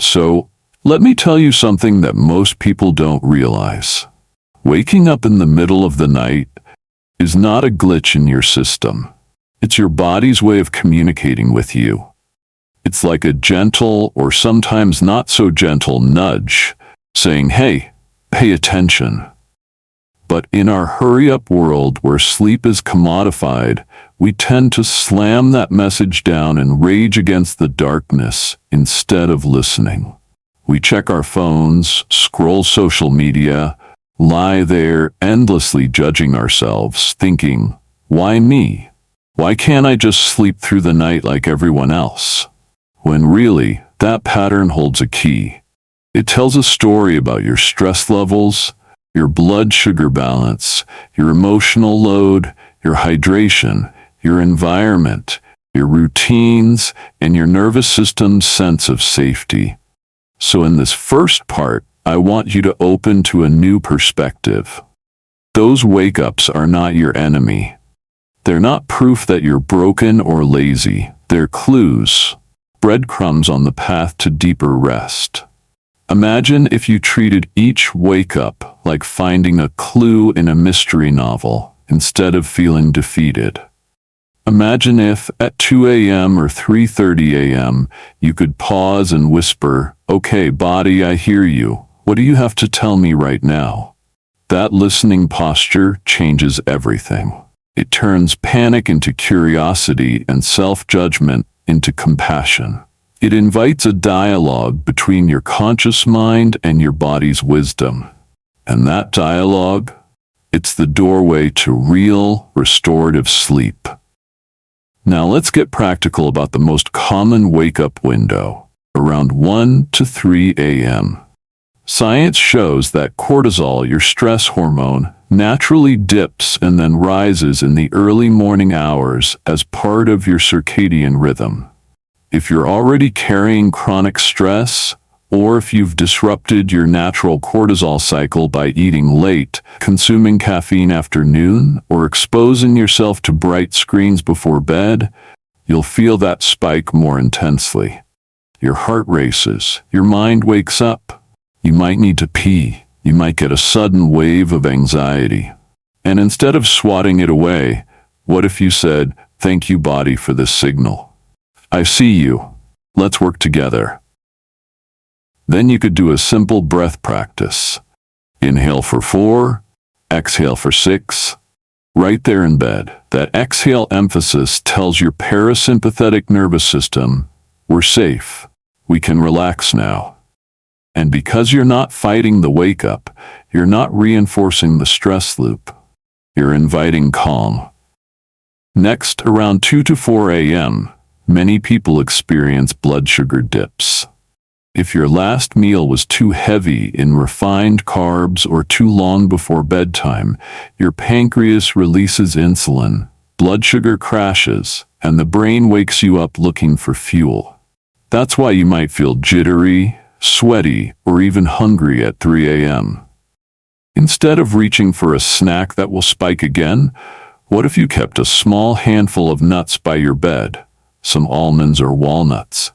So, let me tell you something that most people don't realize. Waking up in the middle of the night is not a glitch in your system. It's your body's way of communicating with you. It's like a gentle, or sometimes not so gentle, nudge, saying, "Hey, pay attention." But in our hurry-up world where sleep is commodified, we tend to slam that message down and rage against the darkness instead of listening. We check our phones, scroll social media, lie there endlessly judging ourselves, thinking, "Why me? Why can't I just sleep through the night like everyone else?" When really, that pattern holds a key. It tells a story about your stress levels, your blood sugar balance, your emotional load, your hydration, your environment, your routines, and your nervous system's sense of safety. So in this first part, I want you to open to a new perspective. Those wake-ups are not your enemy. They're not proof that you're broken or lazy. They're clues, breadcrumbs on the path to deeper rest. Imagine if you treated each wake-up like finding a clue in a mystery novel instead of feeling defeated. Imagine if, at 2 a.m. or 3:30 a.m., you could pause and whisper, "Okay, body, I hear you. What do you have to tell me right now?" That listening posture changes everything. It turns panic into curiosity and self-judgment into compassion. It invites a dialogue between your conscious mind and your body's wisdom. And that dialogue, it's the doorway to real, restorative sleep. Now let's get practical about the most common wake-up window, around 1 to 3 a.m. Science shows that cortisol, your stress hormone, naturally dips and then rises in the early morning hours as part of your circadian rhythm. If you're already carrying chronic stress, or if you've disrupted your natural cortisol cycle by eating late, consuming caffeine after noon, or exposing yourself to bright screens before bed, you'll feel that spike more intensely. Your heart races, your mind wakes up, you might need to pee, you might get a sudden wave of anxiety. And instead of swatting it away, what if you said, "Thank you, body, for this signal. I see you. Let's work together." Then you could do a simple breath practice. Inhale for 4, exhale for 6. Right there in bed, that exhale emphasis tells your parasympathetic nervous system, "We're safe. We can relax now." And because you're not fighting the wake-up, you're not reinforcing the stress loop. You're inviting calm. Next, around 2 to 4 a.m., many people experience blood sugar dips. If your last meal was too heavy in refined carbs or too long before bedtime, your pancreas releases insulin, blood sugar crashes, and the brain wakes you up looking for fuel. That's why you might feel jittery, sweaty, or even hungry at 3 a.m. Instead of reaching for a snack that will spike again, what if you kept a small handful of nuts by your bed, some almonds or walnuts,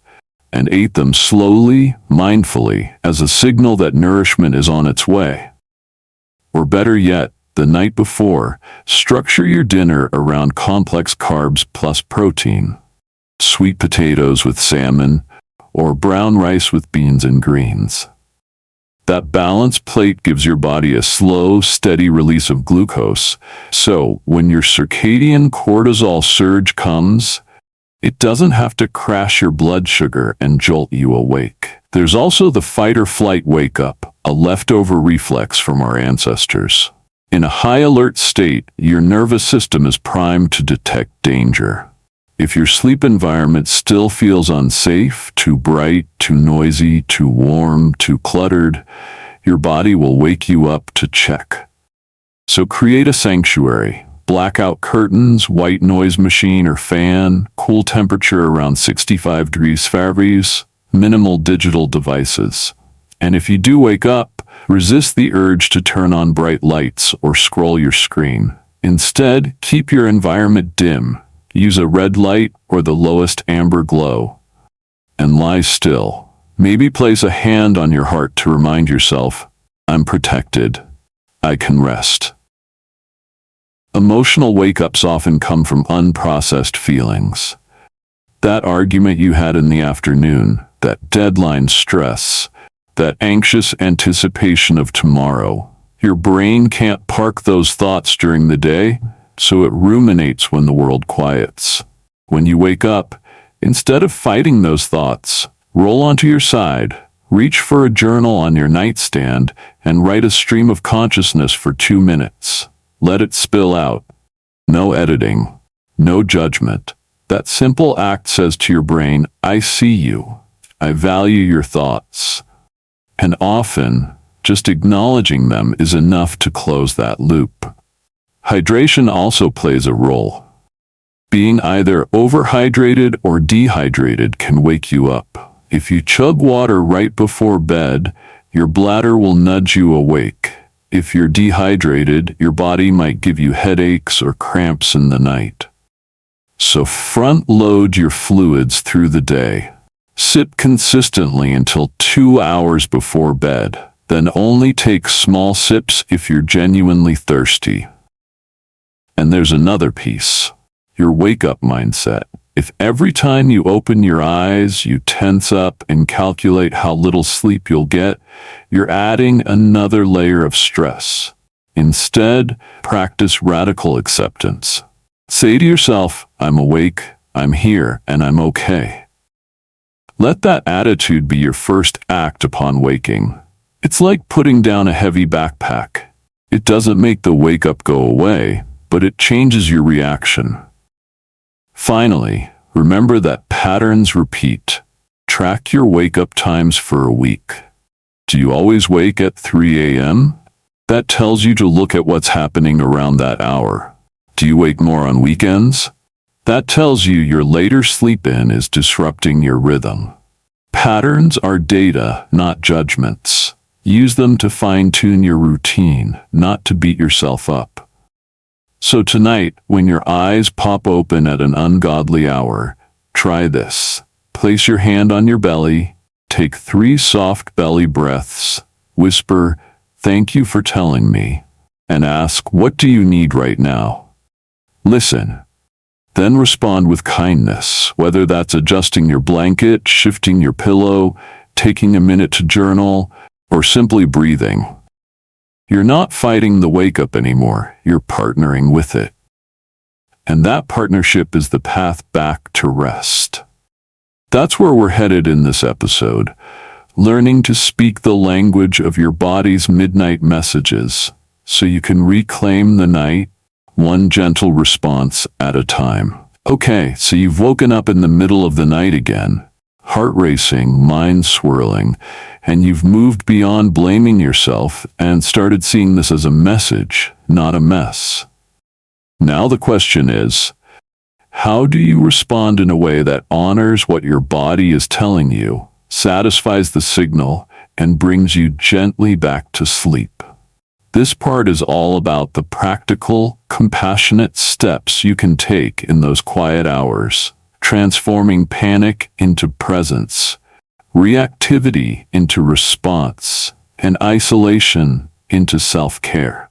and ate them slowly, mindfully, as a signal that nourishment is on its way? Or better yet, the night before, structure your dinner around complex carbs plus protein. Sweet potatoes with salmon, or brown rice with beans and greens. That balanced plate gives your body a slow, steady release of glucose, so when your circadian cortisol surge comes, it doesn't have to crash your blood sugar and jolt you awake. There's also the fight-or-flight wake-up, a leftover reflex from our ancestors. In a high-alert state, your nervous system is primed to detect danger. If your sleep environment still feels unsafe, too bright, too noisy, too warm, too cluttered, your body will wake you up to check. So create a sanctuary. Blackout curtains, white noise machine or fan, cool temperature around 65 degrees Fahrenheit, minimal digital devices. And if you do wake up, resist the urge to turn on bright lights or scroll your screen. Instead, keep your environment dim. Use a red light or the lowest amber glow. And lie still. Maybe place a hand on your heart to remind yourself, I'm protected. I can rest. Emotional wake-ups often come from unprocessed feelings. That argument you had in the afternoon, that deadline stress, that anxious anticipation of tomorrow. Your brain can't park those thoughts during the day, so it ruminates when the world quiets. When you wake up, instead of fighting those thoughts, roll onto your side, reach for a journal on your nightstand, and write a stream of consciousness for 2 minutes. Let it spill out. No editing, no judgment. That simple act says to your brain, I see you. I value your thoughts. And often, just acknowledging them is enough to close that loop. Hydration also plays a role. Being either overhydrated or dehydrated can wake you up. If you chug water right before bed, your bladder will nudge you awake. If you're dehydrated, your body might give you headaches or cramps in the night. So front load your fluids through the day. Sip consistently until 2 hours before bed. Then only take small sips if you're genuinely thirsty. And there's another piece. Your wake-up mindset. If every time you open your eyes, you tense up and calculate how little sleep you'll get, you're adding another layer of stress. Instead, practice radical acceptance. Say to yourself, I'm awake, I'm here, and I'm okay. Let that attitude be your first act upon waking. It's like putting down a heavy backpack. It doesn't make the wake-up go away, but it changes your reaction. Finally, remember that patterns repeat. Track your wake-up times for a week. Do you always wake at 3 a.m.? That tells you to look at what's happening around that hour. Do you wake more on weekends? That tells you your later sleep-in is disrupting your rhythm. Patterns are data, not judgments. Use them to fine-tune your routine, not to beat yourself up. So tonight, when your eyes pop open at an ungodly hour, try this. Place your hand on your belly, take 3 soft belly breaths, whisper, "Thank you for telling me," and ask, "What do you need right now?" Listen. Then respond with kindness, whether that's adjusting your blanket, shifting your pillow, taking a minute to journal, or simply breathing. You're not fighting the wake-up anymore, you're partnering with it. And that partnership is the path back to rest. That's where we're headed in this episode, learning to speak the language of your body's midnight messages, so you can reclaim the night, one gentle response at a time. Okay, so you've woken up in the middle of the night again, heart racing, mind swirling, and you've moved beyond blaming yourself and started seeing this as a message, not a mess. Now the question is, how do you respond in a way that honors what your body is telling you, satisfies the signal, and brings you gently back to sleep? This part is all about the practical, compassionate steps you can take in those quiet hours, transforming panic into presence, reactivity into response, and isolation into self-care.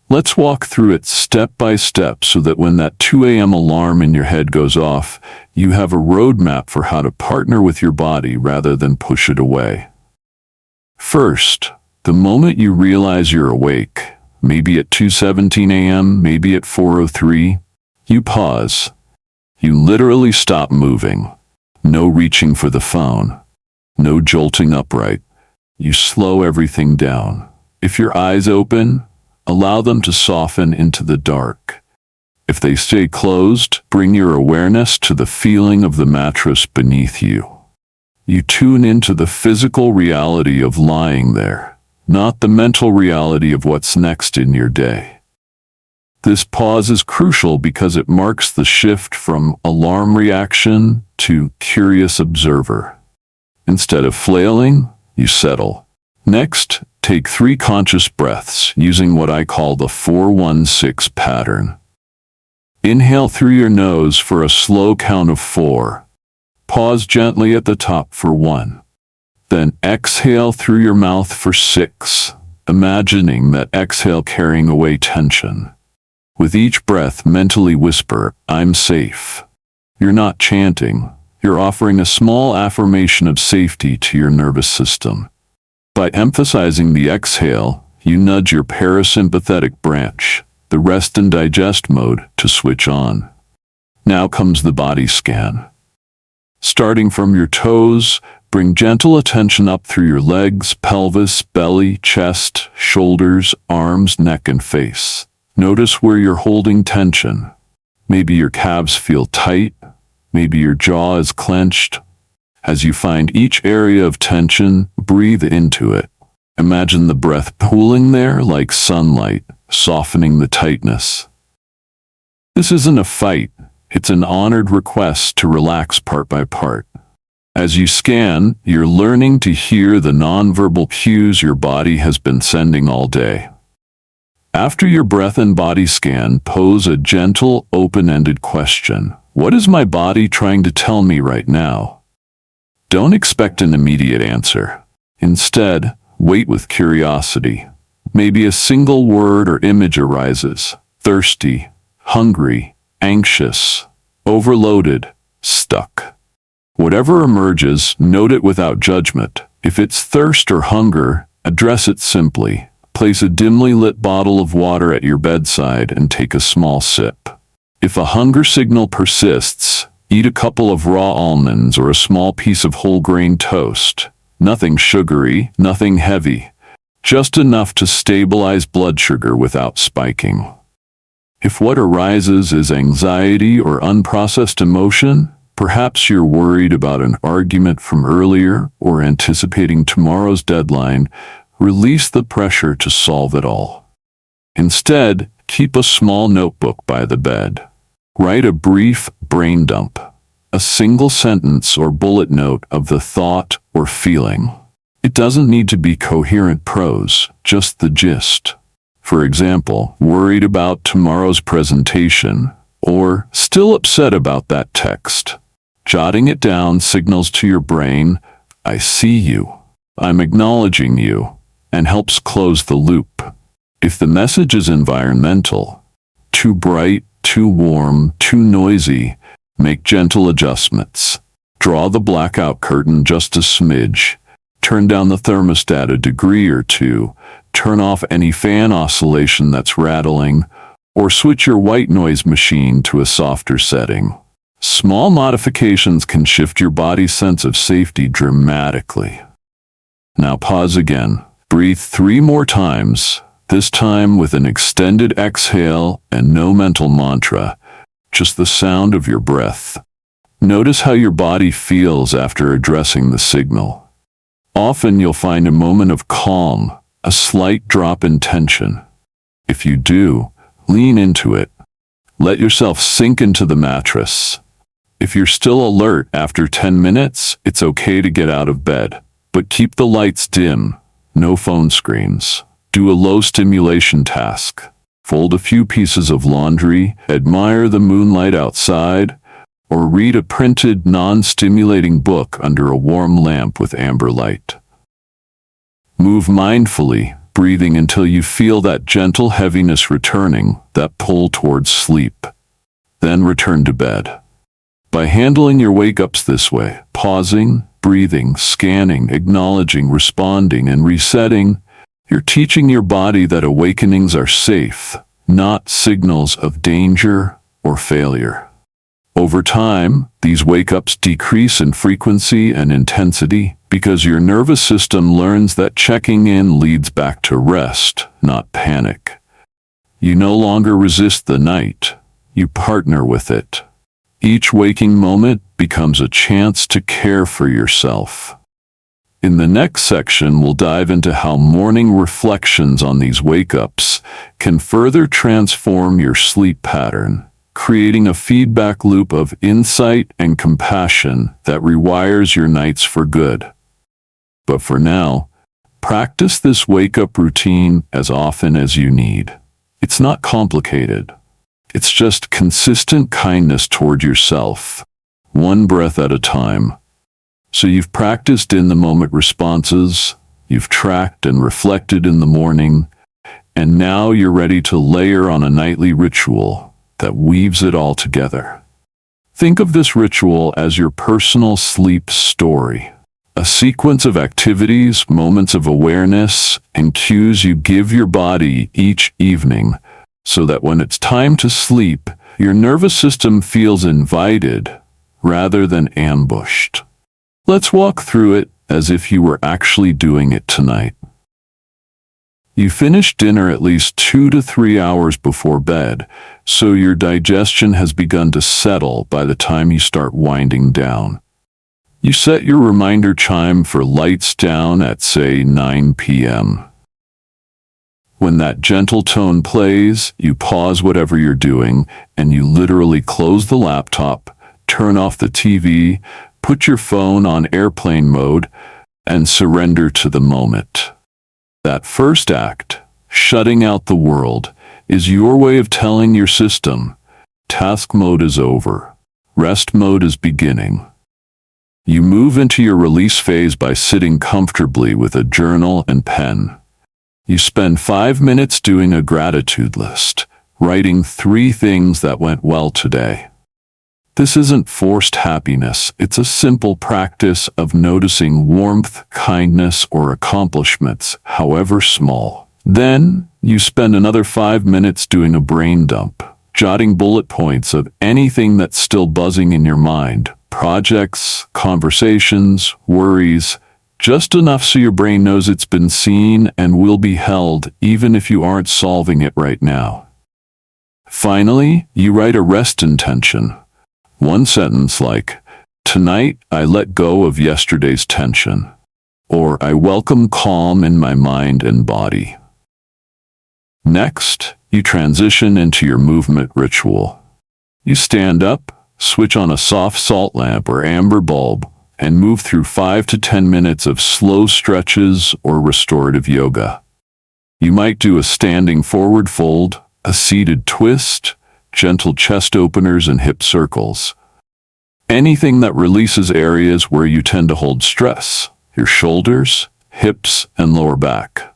Let's walk through it step by step so that when that 2 a.m. alarm in your head goes off, you have a roadmap for how to partner with your body rather than push it away. First, the moment you realize you're awake, maybe at 2:17 a.m., maybe at 4:03, you pause. You literally stop moving. No reaching for the phone. No jolting upright. You slow everything down. If your eyes open, allow them to soften into the dark. If they stay closed, bring your awareness to the feeling of the mattress beneath you. You tune into the physical reality of lying there, not the mental reality of what's next in your day. This pause is crucial because it marks the shift from alarm reaction to curious observer. Instead of flailing, you settle. Next, take 3 conscious breaths using what I call the 4-1-6 pattern. Inhale through your nose for a slow count of 4. Pause gently at the top for 1. Then exhale through your mouth for 6, imagining that exhale carrying away tension. With each breath, mentally whisper, "I'm safe." You're not chanting. You're offering a small affirmation of safety to your nervous system. By emphasizing the exhale, you nudge your parasympathetic branch, the rest and digest mode, to switch on. Now comes the body scan. Starting from your toes, bring gentle attention up through your legs, pelvis, belly, chest, shoulders, arms, neck, and face. Notice where you're holding tension. Maybe your calves feel tight. Maybe your jaw is clenched. As you find each area of tension, breathe into it. Imagine the breath pooling there like sunlight, softening the tightness. This isn't a fight. It's an honored request to relax part by part. As you scan, you're learning to hear the nonverbal cues your body has been sending all day. After your breath and body scan, pose a gentle, open-ended question. What is my body trying to tell me right now? Don't expect an immediate answer. Instead, wait with curiosity. Maybe a single word or image arises. Thirsty, hungry, anxious, overloaded, stuck. Whatever emerges, note it without judgment. If it's thirst or hunger, address it simply. Place a dimly lit bottle of water at your bedside and take a small sip. If a hunger signal persists, eat a couple of raw almonds or a small piece of whole grain toast. Nothing sugary, nothing heavy. Just enough to stabilize blood sugar without spiking. If what arises is anxiety or unprocessed emotion, perhaps you're worried about an argument from earlier or anticipating tomorrow's deadline. Release the pressure to solve it all. Instead, keep a small notebook by the bed. Write a brief brain dump, a single sentence or bullet note of the thought or feeling. It doesn't need to be coherent prose, just the gist. For example, worried about tomorrow's presentation, or still upset about that text. Jotting it down signals to your brain, "I see you, I'm acknowledging you," and helps close the loop. If the message is environmental, too bright, too warm, too noisy, make gentle adjustments. Draw the blackout curtain just a smidge. Turn down the thermostat a degree or two. Turn off any fan oscillation that's rattling, or switch your white noise machine to a softer setting. Small modifications can shift your body's sense of safety dramatically. Now pause again. Breathe 3 more times, this time with an extended exhale and no mental mantra, just the sound of your breath. Notice how your body feels after addressing the signal. Often you'll find a moment of calm, a slight drop in tension. If you do, lean into it. Let yourself sink into the mattress. If you're still alert after 10 minutes, it's okay to get out of bed, but keep the lights dim. No phone screens. Do a low stimulation task. Fold a few pieces of laundry, admire the moonlight outside, or read a printed, non-stimulating book under a warm lamp with amber light. Move mindfully, breathing until you feel that gentle heaviness returning, that pull towards sleep. Then return to bed. By handling your wake-ups this way, pausing, breathing, scanning, acknowledging, responding, and resetting, you're teaching your body that awakenings are safe, not signals of danger or failure. Over time, these wake-ups decrease in frequency and intensity because your nervous system learns that checking in leads back to rest, not panic. You no longer resist the night, you partner with it. Each waking moment becomes a chance to care for yourself. In the next section, we'll dive into how morning reflections on these wake-ups can further transform your sleep pattern, creating a feedback loop of insight and compassion that rewires your nights for good. But for now, practice this wake-up routine as often as you need. It's not complicated. It's just consistent kindness toward yourself, one breath at a time. So you've practiced in-the-moment responses, you've tracked and reflected in the morning, and now you're ready to layer on a nightly ritual that weaves it all together. Think of this ritual as your personal sleep story. A sequence of activities, moments of awareness, and cues you give your body each evening so that when it's time to sleep, your nervous system feels invited rather than ambushed. Let's walk through it as if you were actually doing it tonight. You finish dinner at least 2 to 3 hours before bed, so your digestion has begun to settle by the time you start winding down. You set your reminder chime for lights down at, say, 9 p.m. When that gentle tone plays, you pause whatever you're doing, and you literally close the laptop, turn off the TV, put your phone on airplane mode, and surrender to the moment. That first act, shutting out the world, is your way of telling your system, task mode is over, rest mode is beginning. You move into your release phase by sitting comfortably with a journal and pen. You spend 5 minutes doing a gratitude list, writing 3 things that went well today. This isn't forced happiness, it's a simple practice of noticing warmth, kindness, or accomplishments, however small. Then, you spend another 5 minutes doing a brain dump, jotting bullet points of anything that's still buzzing in your mind. Projects, conversations, worries, just enough so your brain knows it's been seen and will be held even if you aren't solving it right now. Finally, you write a rest intention. One sentence like, "Tonight I let go of yesterday's tension," or "I welcome calm in my mind and body." Next, you transition into your movement ritual. You stand up, switch on a soft salt lamp or amber bulb, and move through 5 to 10 minutes of slow stretches or restorative yoga. You might do a standing forward fold, a seated twist, gentle chest openers and hip circles. Anything that releases areas where you tend to hold stress, your shoulders, hips, and lower back.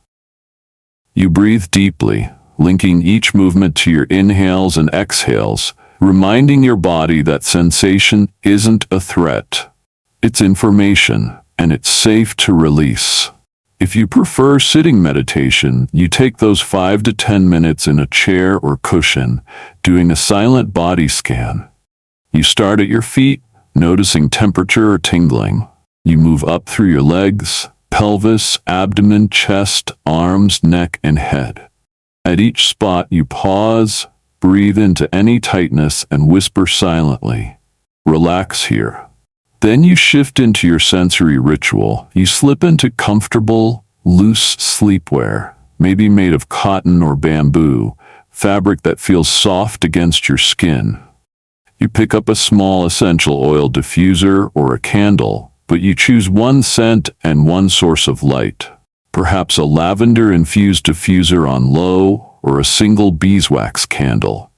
You breathe deeply, linking each movement to your inhales and exhales, reminding your body that sensation isn't a threat. It's information, and it's safe to release. If you prefer sitting meditation, you take those 5 to 10 minutes in a chair or cushion, doing a silent body scan. You start at your feet, noticing temperature or tingling. You move up through your legs, pelvis, abdomen, chest, arms, neck, and head. At each spot, you pause, breathe into any tightness, and whisper silently, "Relax here." Then you shift into your sensory ritual. You slip into comfortable, loose sleepwear, maybe made of cotton or bamboo, fabric that feels soft against your skin. You pick up a small essential oil diffuser or a candle, but you choose one scent and one source of light. Perhaps a lavender-infused diffuser on low or a single beeswax candle.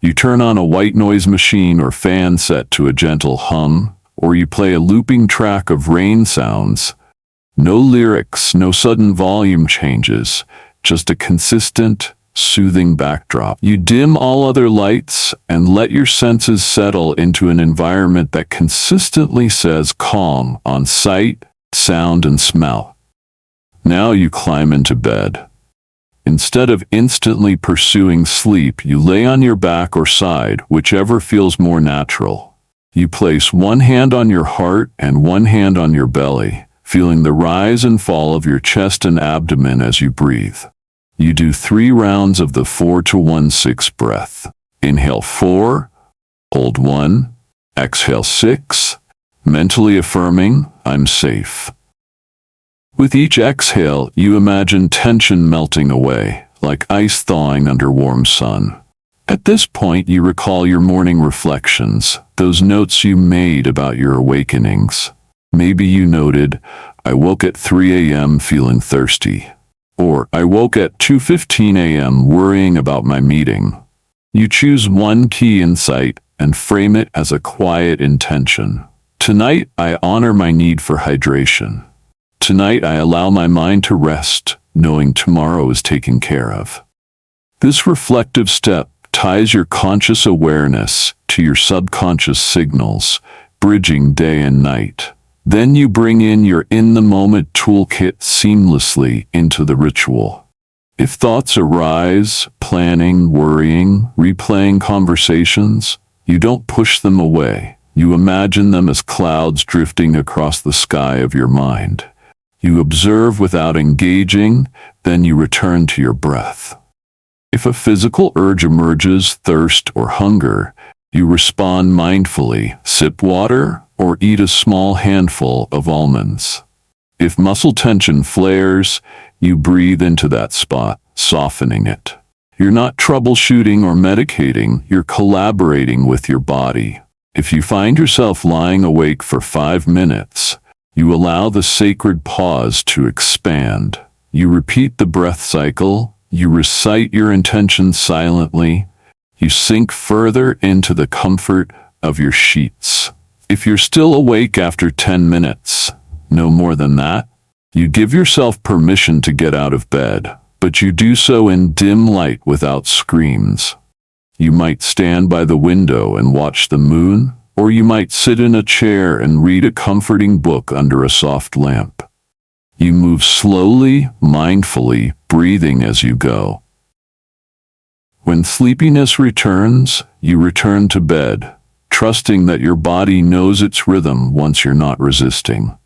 You turn on a white noise machine or fan set to a gentle hum, or you play a looping track of rain sounds. No lyrics, no sudden volume changes, just a consistent, soothing backdrop. You dim all other lights and let your senses settle into an environment that consistently says calm on sight, sound, and smell. Now you climb into bed. Instead of instantly pursuing sleep, you lay on your back or side, whichever feels more natural. You place one hand on your heart and one hand on your belly, feeling the rise and fall of your chest and abdomen as you breathe. You do 3 rounds of the 4 to 1-6 breath. Inhale 4, hold 1, exhale 6, mentally affirming, "I'm safe." With each exhale, you imagine tension melting away, like ice thawing under warm sun. At this point, you recall your morning reflections, those notes you made about your awakenings. Maybe you noted, "I woke at 3 a.m. feeling thirsty," or "I woke at 2:15 a.m. worrying about my meeting." You choose one key insight and frame it as a quiet intention. Tonight, I honor my need for hydration. Tonight, I allow my mind to rest, knowing tomorrow is taken care of. This reflective step ties your conscious awareness to your subconscious signals, bridging day and night. Then you bring in your in-the-moment toolkit seamlessly into the ritual. If thoughts arise, planning, worrying, replaying conversations, you don't push them away. You imagine them as clouds drifting across the sky of your mind. You observe without engaging, then you return to your breath. If a physical urge emerges, thirst or hunger, you respond mindfully, sip water, or eat a small handful of almonds. If muscle tension flares, you breathe into that spot, softening it. You're not troubleshooting or medicating, you're collaborating with your body. If you find yourself lying awake for 5 minutes, you allow the sacred pause to expand. You repeat the breath cycle, you recite your intentions silently, you sink further into the comfort of your sheets. If you're still awake after 10 minutes, no more than that, you give yourself permission to get out of bed, but you do so in dim light without screams. You might stand by the window and watch the moon, or you might sit in a chair and read a comforting book under a soft lamp. You move slowly, mindfully, breathing as you go. When sleepiness returns, you return to bed, trusting that your body knows its rhythm once you're not resisting.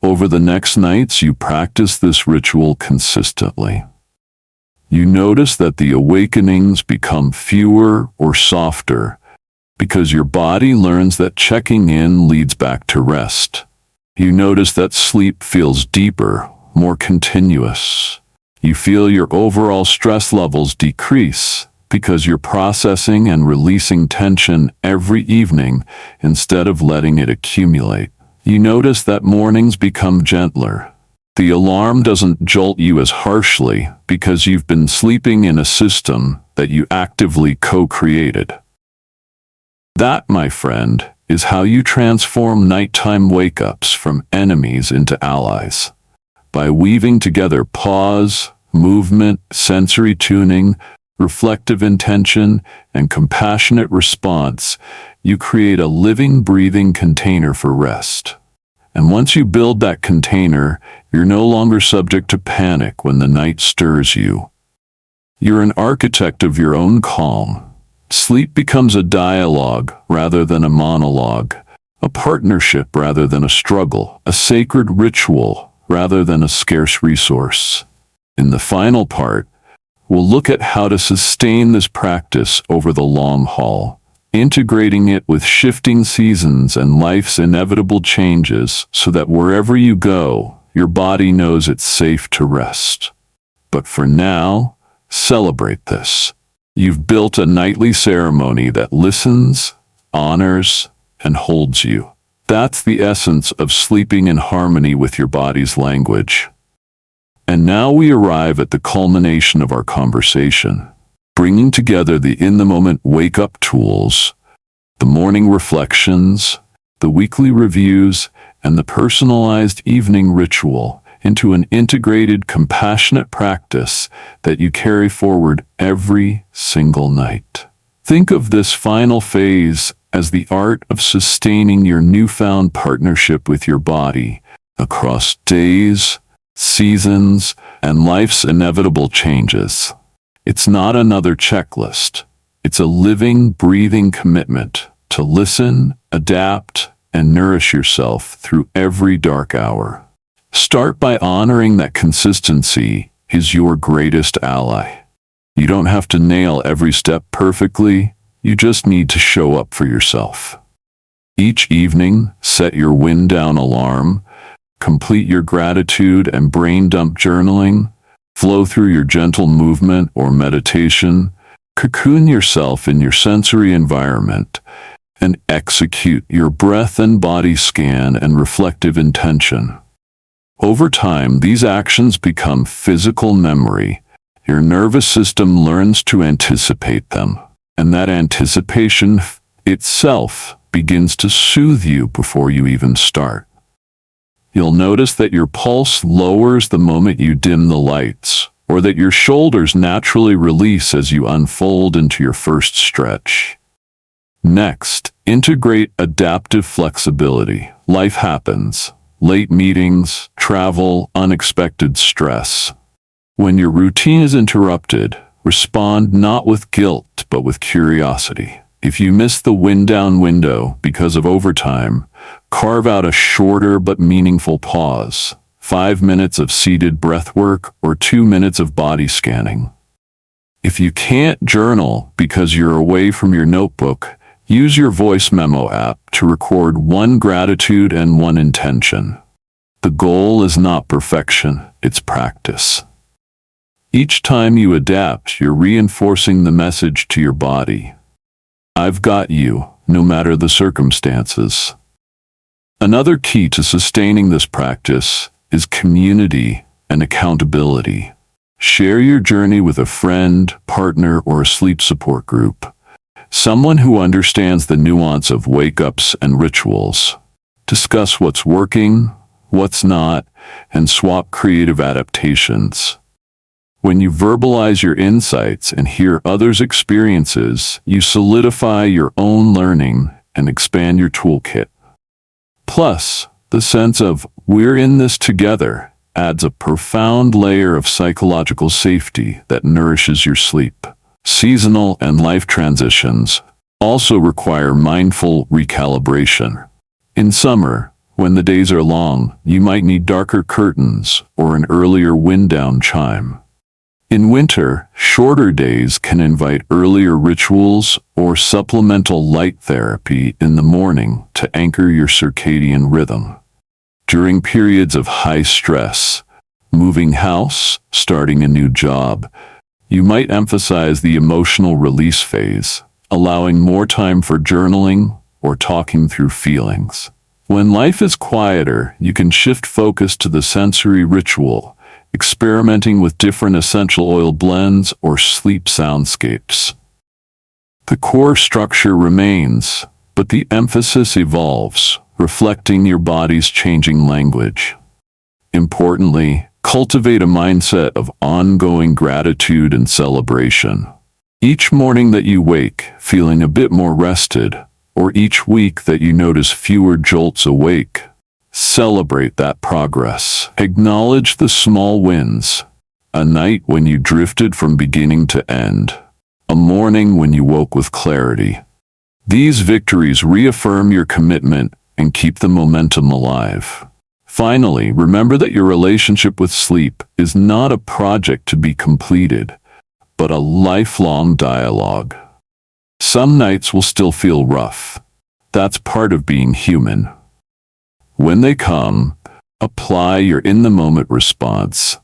Over the next nights, you practice this ritual consistently. You notice that the awakenings become fewer or softer because your body learns that checking in leads back to rest. You notice that sleep feels deeper, more continuous. You feel your overall stress levels decrease because you're processing and releasing tension every evening instead of letting it accumulate. You notice that mornings become gentler. The alarm doesn't jolt you as harshly because you've been sleeping in a system that you actively co-created. That, my friend, is how you transform nighttime wake-ups from enemies into allies. By weaving together pause, movement, sensory tuning, reflective intention, and compassionate response, you create a living, breathing container for rest. And once you build that container, you're no longer subject to panic when the night stirs you. You're an architect of your own calm. Sleep becomes a dialogue rather than a monologue, a partnership rather than a struggle, a sacred ritual rather than a scarce resource. In the final part, we'll look at how to sustain this practice over the long haul, integrating it with shifting seasons and life's inevitable changes so that wherever you go, your body knows it's safe to rest. But for now, celebrate this. You've built a nightly ceremony that listens, honors, and holds you. That's the essence of sleeping in harmony with your body's language. And now we arrive at the culmination of our conversation, bringing together the in-the-moment wake-up tools, the morning reflections, the weekly reviews, and the personalized evening ritual into an integrated, compassionate practice that you carry forward every single night. Think of this final phase as the art of sustaining your newfound partnership with your body across days, seasons, and life's inevitable changes. It's not another checklist. It's a living, breathing commitment to listen, adapt, and nourish yourself through every dark hour. Start by honoring that consistency is your greatest ally. You don't have to nail every step perfectly, you just need to show up for yourself. Each evening, set your wind down alarm, complete your gratitude and brain dump journaling, flow through your gentle movement or meditation, cocoon yourself in your sensory environment, and execute your breath and body scan and reflective intention. Over time, these actions become physical memory. Your nervous system learns to anticipate them, and that anticipation itself begins to soothe you before you even start. You'll notice that your pulse lowers the moment you dim the lights, or that your shoulders naturally release as you unfold into your first stretch. Next, integrate adaptive flexibility. Life happens. Late meetings, travel, unexpected stress. When your routine is interrupted, respond not with guilt, but with curiosity. If you miss the wind-down window because of overtime, carve out a shorter but meaningful pause. 5 minutes of seated breathwork or 2 minutes of body scanning. If you can't journal because you're away from your notebook, use your voice memo app to record one gratitude and one intention. The goal is not perfection, it's practice. Each time you adapt, you're reinforcing the message to your body. I've got you, no matter the circumstances. Another key to sustaining this practice is community and accountability. Share your journey with a friend, partner, or a sleep support group. Someone who understands the nuance of wake-ups and rituals. Discuss what's working, what's not, and swap creative adaptations. When you verbalize your insights and hear others' experiences, you solidify your own learning and expand your toolkit. Plus, the sense of "we're in this together" adds a profound layer of psychological safety that nourishes your sleep. Seasonal and life transitions also require mindful recalibration. In summer, when the days are long, you might need darker curtains or an earlier wind-down chime. In winter, shorter days can invite earlier rituals or supplemental light therapy in the morning to anchor your circadian rhythm. During periods of high stress, moving house, starting a new job, you might emphasize the emotional release phase, allowing more time for journaling or talking through feelings. When life is quieter, you can shift focus to the sensory ritual, experimenting with different essential oil blends or sleep soundscapes. The core structure remains, but the emphasis evolves, reflecting your body's changing language. Importantly, cultivate a mindset of ongoing gratitude and celebration. Each morning that you wake feeling a bit more rested, or each week that you notice fewer jolts awake, celebrate that progress. Acknowledge the small wins. A night when you drifted from beginning to end. A morning when you woke with clarity. These victories reaffirm your commitment and keep the momentum alive. Finally, remember that your relationship with sleep is not a project to be completed, but a lifelong dialogue. Some nights will still feel rough. That's part of being human. When they come, apply your in-the-moment response.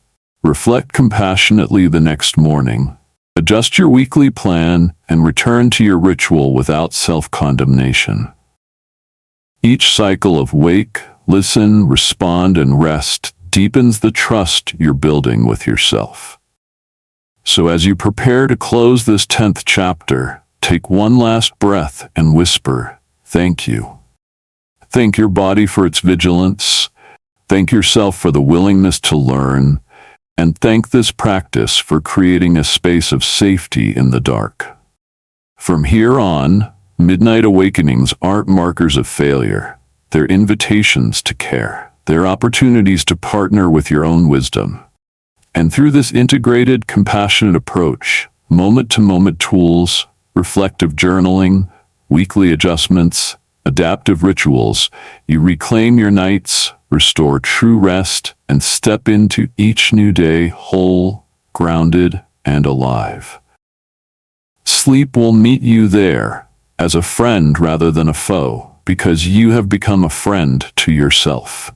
Reflect compassionately the next morning. Adjust your weekly plan and return to your ritual without self-condemnation. Each cycle of wake, listen, respond, and rest deepens the trust you're building with yourself. So as you prepare to close this 10th chapter, take one last breath and whisper, "Thank you." Thank your body for its vigilance. Thank yourself for the willingness to learn. And thank this practice for creating a space of safety in the dark. From here on, midnight awakenings aren't markers of failure. They're invitations to care. They're opportunities to partner with your own wisdom. And through this integrated, compassionate approach, moment-to-moment tools, reflective journaling, weekly adjustments, adaptive rituals, you reclaim your nights, restore true rest, and step into each new day whole, grounded, and alive. Sleep will meet you there, as a friend rather than a foe, because you have become a friend to yourself.